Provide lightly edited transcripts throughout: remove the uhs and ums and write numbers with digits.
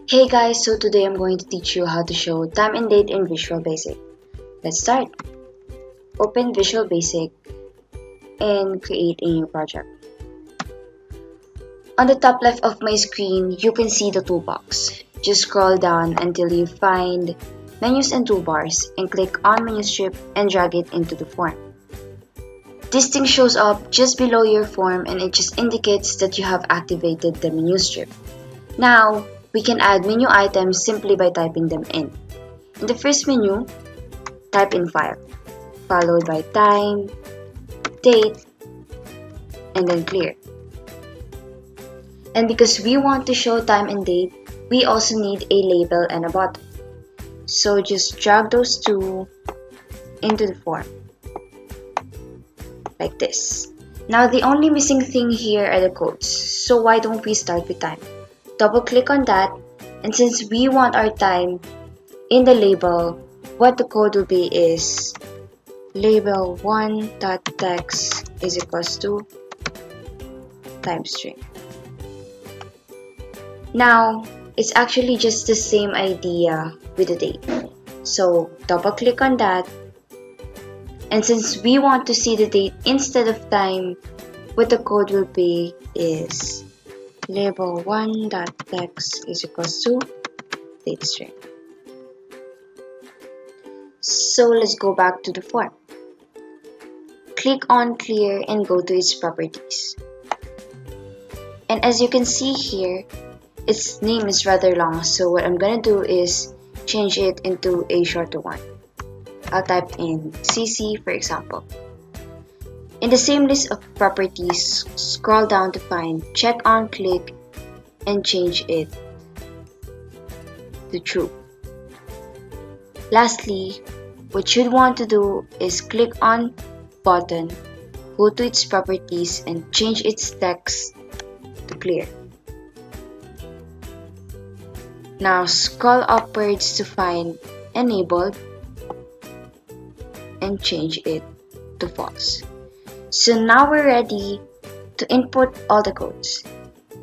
Hey guys, so today I'm going to teach you how to show time and date in Visual Basic. Let's start. Open Visual Basic and create a new project. On the top left of my screen, you can see the toolbox. Just scroll down until you find Menus and Toolbars and click on Menu Strip and drag it into the form. This thing shows up just below your form and it just indicates that you have activated the menu strip. Now, we can add menu items simply by typing them in. In the first menu, type in File, followed by Time, Date, and then Clear. And because we want to show time and date, we also need a label and a button. So just drag those two into the form, like this. Now the only missing thing here are the codes, so why don't we start with time? Double click on that, and since we want our time in the label, what the code will be is label1.text is equals to time string. Now, it's actually just the same idea with the date. So double click on that, and since we want to see the date instead of time, what the code will be is label1.text is equals to date string. So let's go back to the form. Click on Clear and go to its properties. And as you can see here, its name is rather long, so what I'm gonna do is change it into a shorter one. I'll type in CC for example. In the same list of properties, scroll down to find Check on Click and change it to True. Lastly, what you'd want to do is click on Button, go to its properties and change its text to Clear. Now scroll upwards to find Enabled and change it to False. So now we're ready to input all the codes.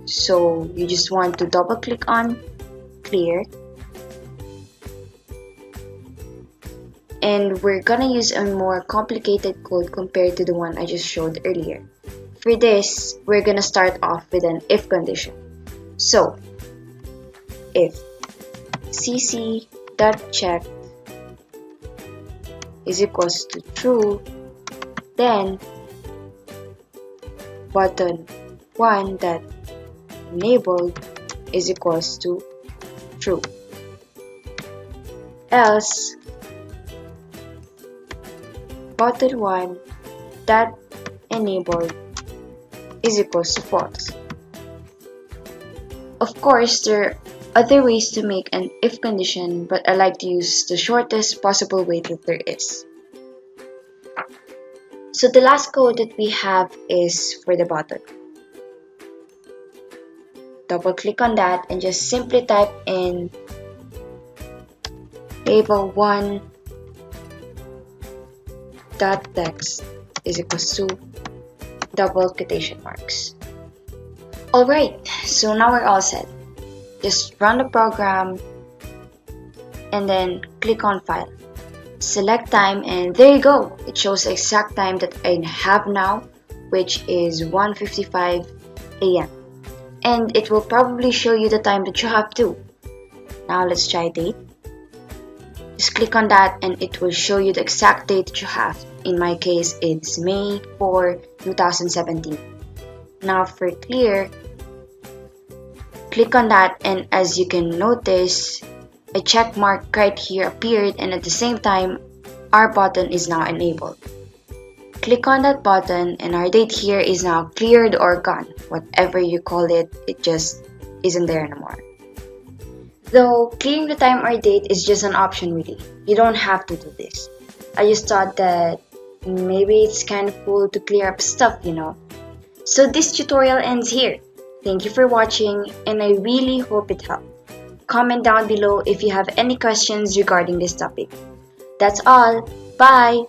So you just want to double click on Clear. And we're gonna use a more complicated code compared to the one I just showed earlier. For this, we're gonna start off with an if condition. So, if cc.check is equals to true, then button 1.enabled is equals to true. Else button 1.enabled is equals to false. Of course, there are other ways to make an if condition, but I like to use the shortest possible way that there is. So the last code that we have is for the button. Double click on that and just simply type in label1.text is equals to double quotation marks. Alright, so now we're all set. Just run the program and then click on File. Select time and there you go. It shows the exact time that I have now, which is 1:55 a.m. And it will probably show you the time that you have too. Now let's try date. Just click on that and it will show you the exact date that you have. In my case, it's May 4, 2017. Now for clear, click on that and as you can notice, a check mark right here appeared and at the same time, our button is now enabled. Click on that button and our date here is now cleared or gone. Whatever you call it, it just isn't there anymore. Though clearing the time or date is just an option really. You don't have to do this. I just thought that maybe it's kind of cool to clear up stuff, you know. So this tutorial ends here. Thank you for watching and I really hope it helped. Comment down below if you have any questions regarding this topic. That's all. Bye!